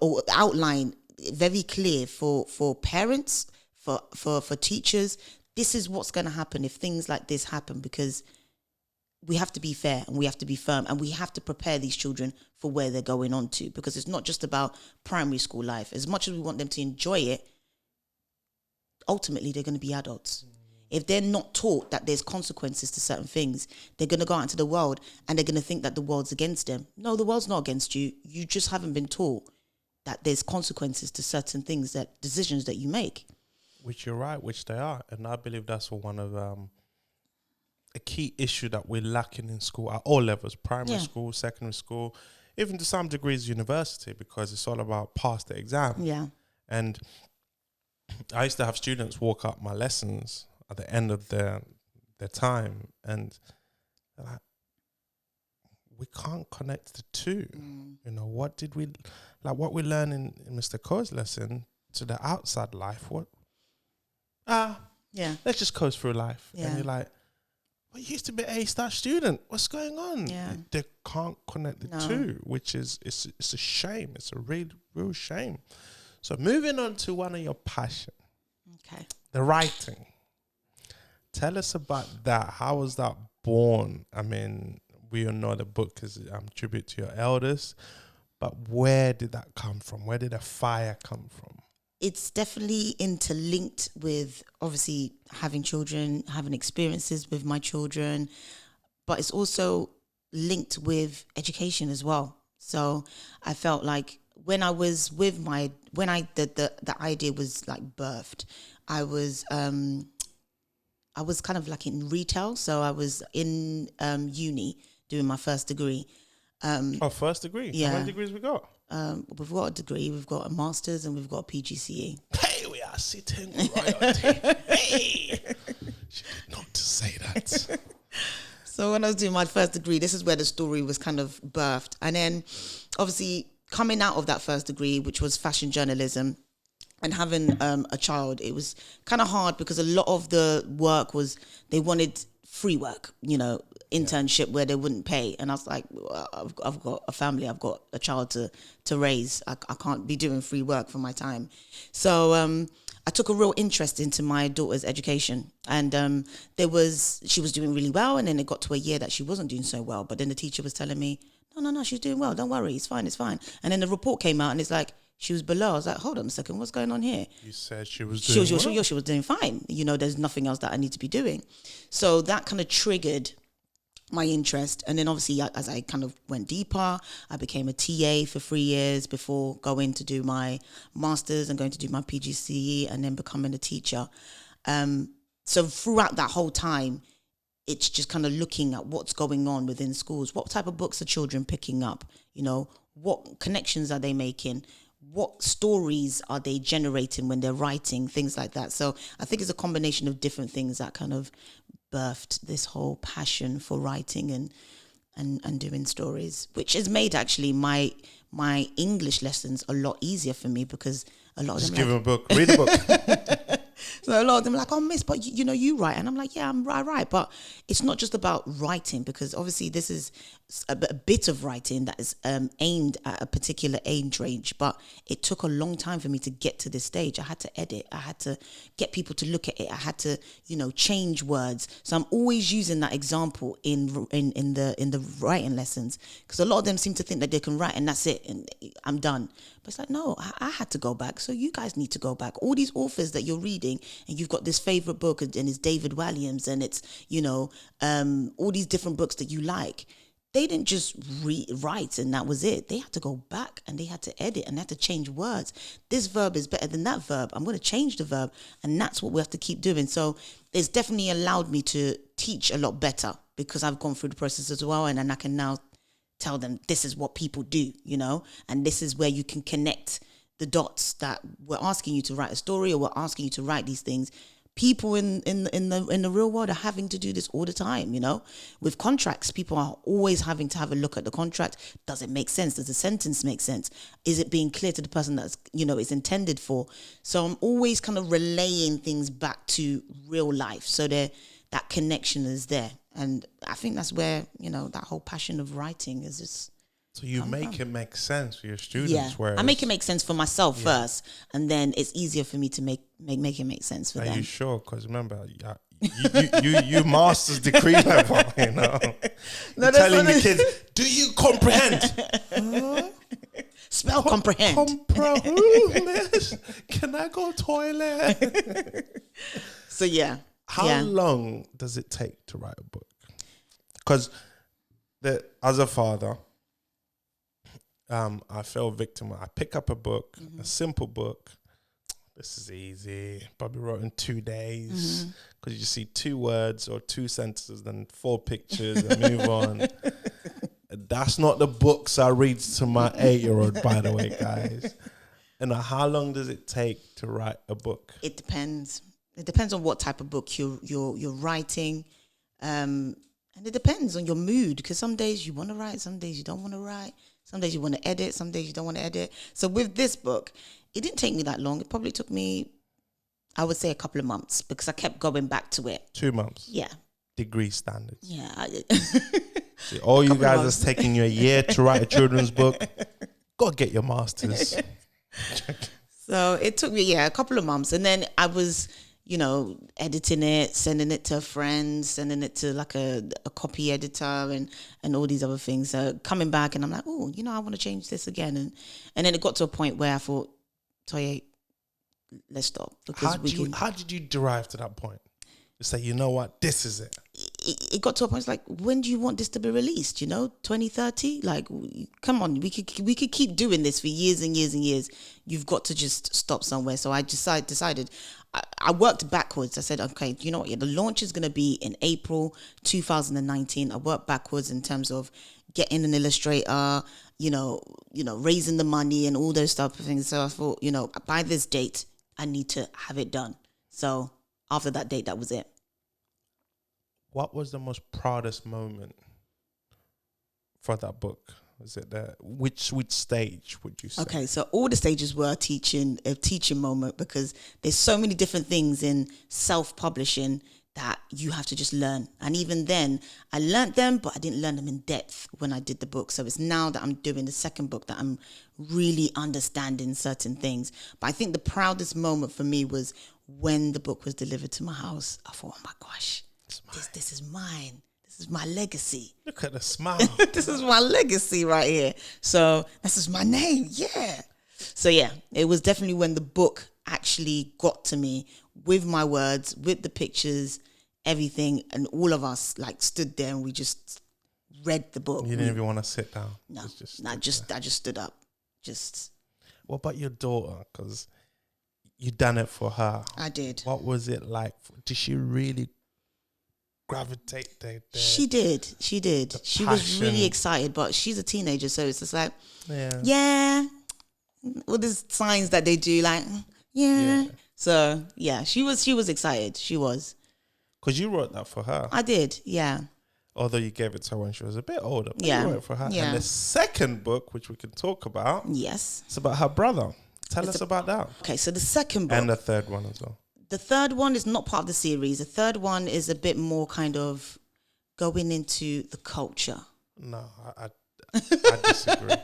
or outline very clear for parents, for teachers. This is what's going to happen if things like this happen, because we have to be fair and we have to be firm, and we have to prepare these children for where they're going on to, because it's not just about primary school life. As much as we want them to enjoy it, ultimately they're going to be adults. If they're not taught that there's consequences to certain things, they're going to go out into the world and they're going to think that the world's against them. No, the world's not against you. You just haven't been taught that there's consequences to certain things, that decisions that you make. Which you're right, which they are. And I believe that's one of a key issue that we're lacking in school at all levels, primary school, secondary school, even to some degrees university, because it's all about pass the exam. Yeah. And I used to have students walk up my lessons at the end of their time, and they're like, we can't connect the two. You know, what did we, like what we learn in Mr. Koh's lesson to the outside life? Let's just coast through life. Yeah. And you're like, well, you used to be an A-star student. What's going on? Yeah. They can't connect the two, which is, it's a shame. It's a real shame. So moving on to one of your passion. Okay. The writing. Tell us about that. How was that born? I mean, we all know the book is tribute to your elders, but where did that come from? Where did the fire come from? It's definitely interlinked with obviously having children, having experiences with my children, but it's also linked with education as well. So I felt like when I was with the idea was like birthed, I was kind of like in retail. So I was in uni doing my first degree. First degree? Yeah. How many degrees we got? We've got a degree, we've got a master's, and we've got a PGCE. Hey, we are sitting royalty. Hey! She did not to say that. So when I was doing my first degree, this is where the story was kind of birthed. And then obviously coming out of that first degree, which was fashion journalism, and having a child, it was kind of hard, because a lot of the work was, they wanted free work, you know, internship where they wouldn't pay. And I was like, well, I've got a family, I've got a child to raise. I can't be doing free work for my time. So I took a real interest into my daughter's education. And she was doing really well. And then it got to a year that she wasn't doing so well. But then the teacher was telling me, no, she's doing well. Don't worry. It's fine. And then the report came out and it's like, she was below. I was like, hold on a second, what's going on here? You said she was doing well? She was doing fine. You know, there's nothing else that I need to be doing. So that kind of triggered my interest. And then obviously, as I kind of went deeper, I became a TA for 3 years before going to do my master's and going to do my PGCE and then becoming a teacher. So throughout that whole time, it's just kind of looking at what's going on within schools. What type of books are children picking up? You know, what connections are they making? What stories are they generating when they're writing? Things like that. So I think it's a combination of different things that kind of birthed this whole passion for writing and doing stories, which has made actually my English lessons a lot easier for me, because a lot of Just them give them a book, read a book. so a lot of them are like, oh, miss, but you know, you write. And I'm like, yeah, I write. But it's not just about writing, because obviously this is a bit of writing that is aimed at a particular age range. But it took a long time for me to get to this stage. I had to edit. I had to get people to look at it. I had to, you know, change words. So I'm always using that example in the writing lessons, because a lot of them seem to think that they can write and that's it and I'm done. But it's like, no, I had to go back. So you guys need to go back. All these authors that you're reading, and you've got this favorite book, and it's David Walliams, and it's, you know, all these different books that you like. They didn't just write and that was it. They had to go back and they had to edit and they had to change words. This verb is better than that verb. I'm going to change the verb. And that's what we have to keep doing. So it's definitely allowed me to teach a lot better, because I've gone through the process as well. And then I can now tell them this is what people do, you know, and this is where you can connect the dots, that we're asking you to write a story, or we're asking you to write these things. People in the real world are having to do this all the time, you know. With contracts, people are always having to have a look at the contract. Does it make sense? Does the sentence make sense? Is it being clear to the person that's, you know, it's intended for? So I'm always kind of relaying things back to real life, so that connection is there. And I think that's where, you know, that whole passion of writing is just. So you make it make sense for your students. Yeah, whereas I make it make sense for myself first, and then it's easier for me to make it make sense for them. Are you sure? Because remember, you master's degree level, you know. No, you're telling the kids, do you comprehend? Spell comprehend. Comprehend. Can I go toilet? So yeah. How long does it take to write a book? Because as a father, I fell victim. I pick up a book, a simple book. This is easy. Probably wrote in 2 days, because you just see 2 words or 2 sentences, then 4 pictures, and move on. That's not the books I read to my 8-year-old, by the way, guys. And how long does it take to write a book? It depends. It depends on what type of book you're writing, and it depends on your mood. Because some days you want to write, some days you don't want to write. Some days you want to edit, some days you don't want to edit. So with this book, it didn't take me that long. It probably took me, I would say, a couple of months, because I kept going back to it. 2 months? Yeah. Degree standards. Yeah. See, all you guys that's taking you a year to write a children's book, go get your masters. So it took me, a couple of months. And then I was, you know, editing it, sending it to friends, sending it to like a copy editor and all these other things. So coming back and I'm like, oh, you know, I want to change this again. And then it got to a point where I thought, Toye, let's stop. Because how did you derive to that point? You say, you know what, this is it. It got to a point, it's like, when do you want this to be released? You know, 2030? Like, come on, we could keep doing this for years and years and years. You've got to just stop somewhere. So I decided, I worked backwards. I said, okay, you know what? Yeah, the launch is going to be in April 2019. I worked backwards in terms of getting an illustrator, you know, raising the money and all those type of things. So I thought, you know, by this date, I need to have it done. So after that date, that was it. What was the most proudest moment for that book? Was it which stage would you say? Okay, so all the stages were a teaching moment, because there's so many different things in self-publishing that you have to just learn. And even then, I learned them, but I didn't learn them in depth when I did the book. So it's now that I'm doing the second book that I'm really understanding certain things. But I think the proudest moment for me was when the book was delivered to my house. I thought, oh my gosh, this is mine. This is my legacy. Look at the smile. This is my legacy right here. So this is my name. Yeah. So yeah, it was definitely when the book actually got to me with my words, with the pictures, everything. And all of us like stood there and we just read the book. You didn't even want to sit down. No, I just stood up. What about your daughter? Because you done it for her. I did. What was it like? Did she really gravitate there. She did. She was really passion. excited, but she's a teenager, so it's just like, Yeah. all these signs that they do, like, yeah. So yeah, she was excited. She was. Because you wrote that for her. I did, yeah. Although you gave it to her when she was a bit older. But Yeah. you wrote it for her. Yeah. And the second book, which we can talk about, Yes. it's about her brother. Tell us about that. Okay, so the second book. And the third one as well. The third one is not part of the series. The third one is a bit more kind of going into the culture. No, I disagree.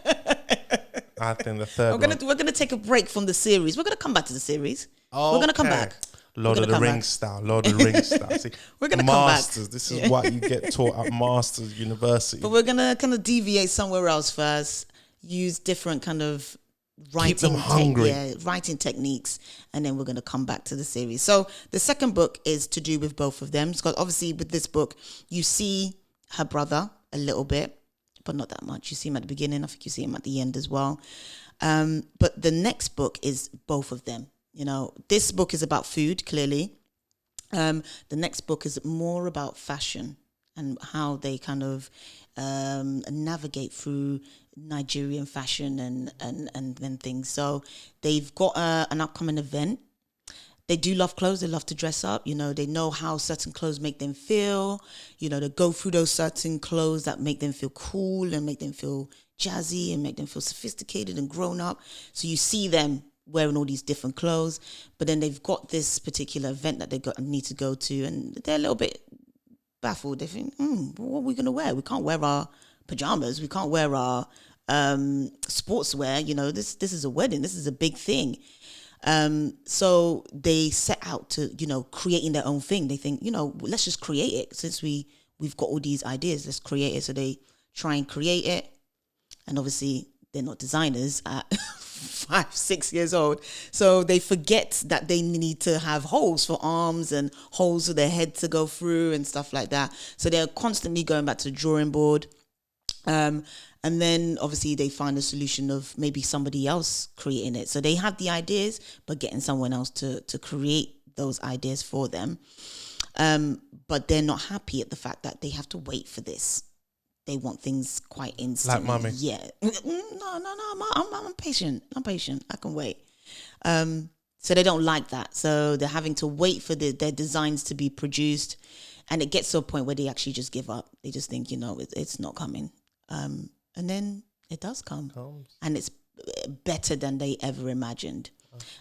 I think the third We're gonna take a break from the series. We're gonna come back to the series. one. We're gonna come back. Lord of the Rings style. Lord of the Rings style. See, We're gonna Masters. come back. This is what you get taught at Masters University. But we're gonna kind of deviate somewhere else first. Use different kind of writing, them hungry. writing techniques, and then we're gonna come back to the series. So the second book is to do with both of them. Because obviously with this book, you see her brother a little bit, but not that much. You see him at the beginning. I think you see him at the end as well. But the next book is both of them. You know, this book is about food, clearly. The next book is more about fashion and how they kind of navigate through Nigerian fashion and things. So they've got an upcoming event. They do love clothes. They love to dress up. You know, they know how certain clothes make them feel. You know, they go through those certain clothes that make them feel cool and make them feel jazzy and make them feel sophisticated and grown up. So you see them wearing all these different clothes, but then they've got this particular event that need to go to, and they're a little bit baffled. They think, what are we going to wear? We can't wear our pajamas. We can't wear our sportswear. You know, this is a wedding. This is a big thing. So they set out to, you know, creating their own thing. They think, you know, let's just create it. Since we've got all these ideas, let's create it. So they try and create it. And obviously they're not designers at 5-6 years old. So they forget that they need to have holes for arms and holes for their head to go through and stuff like that. So they're constantly going back to the drawing board. And then obviously they find a solution of maybe somebody else creating it. So they have the ideas, but getting someone else to create those ideas for them. But they're not happy at the fact that they have to wait for this. They want things quite instantly. Like mummy. Yeah. No. I'm patient. I can wait. So they don't like that. So they're having to wait for their designs to be produced. And it gets to a point where they actually just give up. They just think, you know, it's not coming. And then it does come. And it's better than they ever imagined.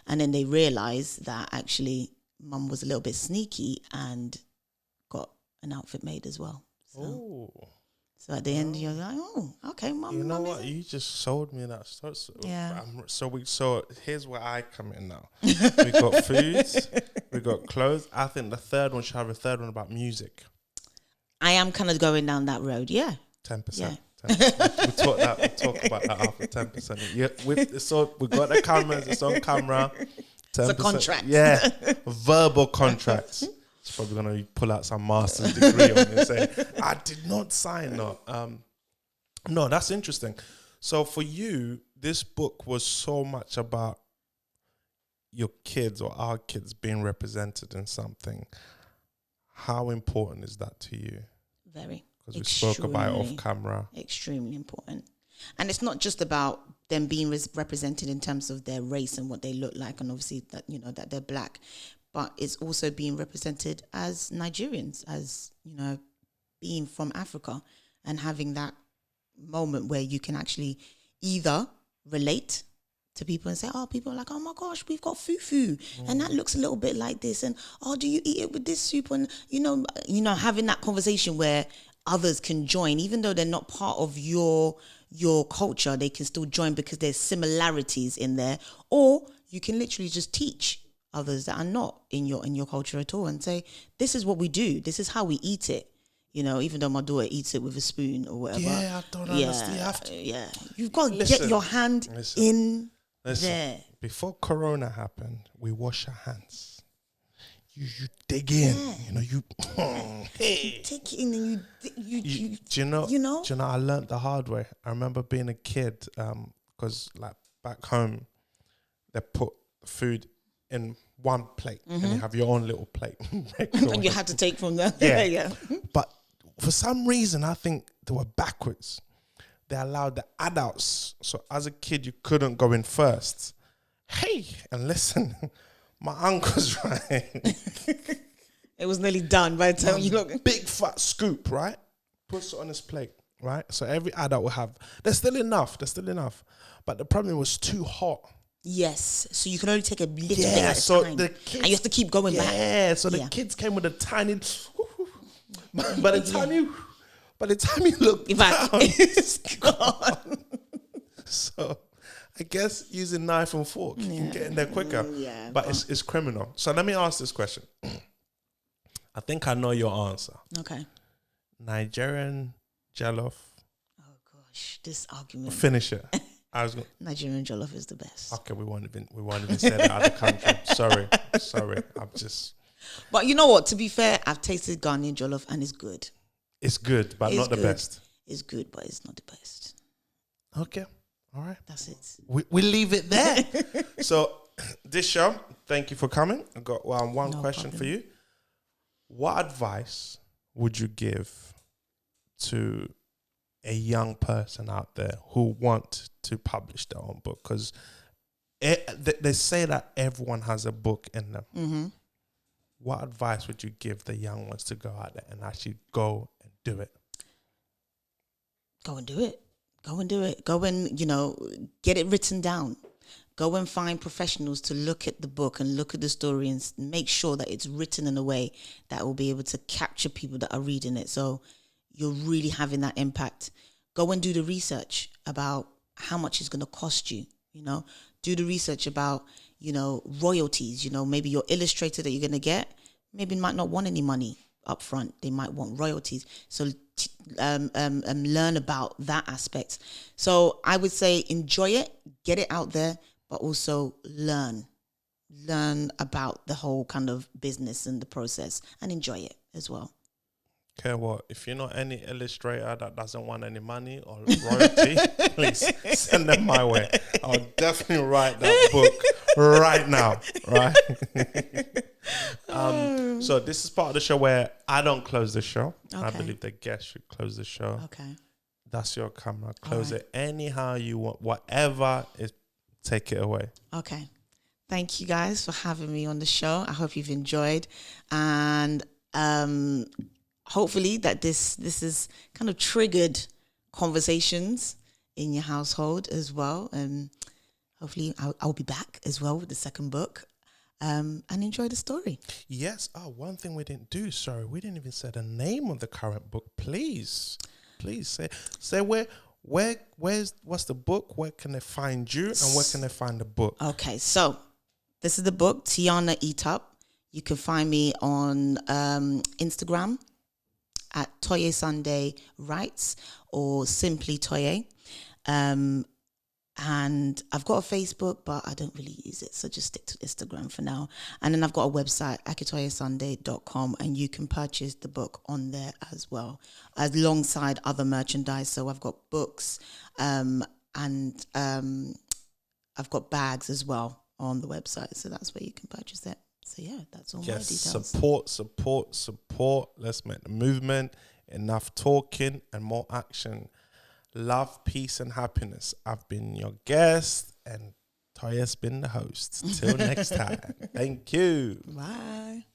And then they realize that actually mum was a little bit sneaky and got an outfit made as well. So at the end, you're like, oh, okay, mum. You know what? You just sold me that. So here's where I come in now. We got foods, we got clothes. I think the third one should have a third one about music. I am kind of going down that road, 10%. Yeah. We talk about that after 10%. Yeah, we got the cameras. It's on camera. 10%. It's a contract. Yeah, verbal contracts. It's probably gonna pull out some master's degree on it and say, "I did not sign that." No, that's interesting. So for you, this book was so much about your kids or our kids being represented in something. How important is that to you? Very. Because we spoke about it off camera. Extremely important. And it's not just about them being represented in terms of their race and what they look like, and obviously that, you know, that they're black, but it's also being represented as Nigerians, as, you know, being from Africa, and having that moment where you can actually either relate to people and say, oh, people are like, oh my gosh, we've got fufu, and that looks a little bit like this, and oh, do you eat it with this soup? And you know, having that conversation where others can join, even though they're not part of your culture, they can still join because there's similarities in there. Or you can literally just teach others that are not in your culture at all and say, this is what we do, this is how we eat it. You know, even though my daughter eats it with a spoon or whatever. Yeah, I don't understand. You have to. Yeah, you've got to get your hand in there. Before Corona happened, we wash our hands. You dig in. You know, you take it in and you do you know? I learned the hard way. I remember being a kid, because like back home, they put food in one plate, and you have your own little plate. And you had to take from there. Yeah. But for some reason, I think they were backwards. They allowed the adults. So as a kid, you couldn't go in first. Hey, and listen, my uncle's right. It was nearly done by the time you look. Big fat scoop, right? Puts it on his plate, right? So every adult will have. There's still enough. But the problem was too hot. Yes, so you can only take a little bit at a so time. the kids, and you have to keep going back. Yeah, so the kids came with a tiny. By the time you look back, down, it's gone. So I guess using knife and fork, you can get in there quicker. Yeah, but it's criminal. So let me ask this question. I think I know your answer. Okay. Nigerian jollof. Oh gosh, this argument. Finish it. Nigerian jollof is the best. Okay, we won't even say that out of the country. Sorry. I'm just. But you know what? To be fair, I've tasted Ghanaian jollof and it's good. It's good, but not the best. It's good, but it's not the best. Okay, all right. That's it. We leave it there. So this show, thank you for coming. I got one question for you. What advice would you give to a young person out there who want to publish their own book? Because they say that everyone has a book in them. Mm-hmm. What advice would you give the young ones to go out there and actually go and do it? Go and do it. Go and do it. Go and, get it written down. Go and find professionals to look at the book and look at the story and make sure that it's written in a way that will be able to capture people that are reading it. So you're really having that impact. Go and do the research about how much it's going to cost you, Do the research about, royalties, maybe your illustrator that you're going to get, maybe might not want any money up front. They might want royalties. So learn about that aspect. So I would say enjoy it, get it out there, but also learn about the whole kind of business and the process and enjoy it as well. Okay, well, if you're not any illustrator that doesn't want any money or royalty, please send them my way. I'll definitely write that book right now, right? So this is part of the show where I don't close the show. Okay. I believe the guest should close the show. Okay. That's your camera. Close it anyhow you want. Whatever is, take it away. Okay. Thank you guys for having me on the show. I hope you've enjoyed. And hopefully that this is kind of triggered conversations in your household as well. And hopefully I'll be back as well with the second book. And enjoy the story. Yes. Oh, one thing we didn't do. Sorry, we didn't even say the name of the current book. Please say what's the book? Where can they find you, and where can they find the book? Okay, so this is the book, Tiana Eat Up. You can find me on Instagram at Toya Sunday Writes or simply Toye. And I've got a Facebook, but I don't really use it. So just stick to Instagram for now. And then I've got a website, akitoyasunday.com, and you can purchase the book on there as well, alongside other merchandise. So I've got books and I've got bags as well on the website. So that's where you can purchase it. So yeah, that's all my details. Support. Let's make the movement. Enough talking and more action. Love, peace, and happiness. I've been your guest, and Toya's been the host. Till next time. Thank you. Bye.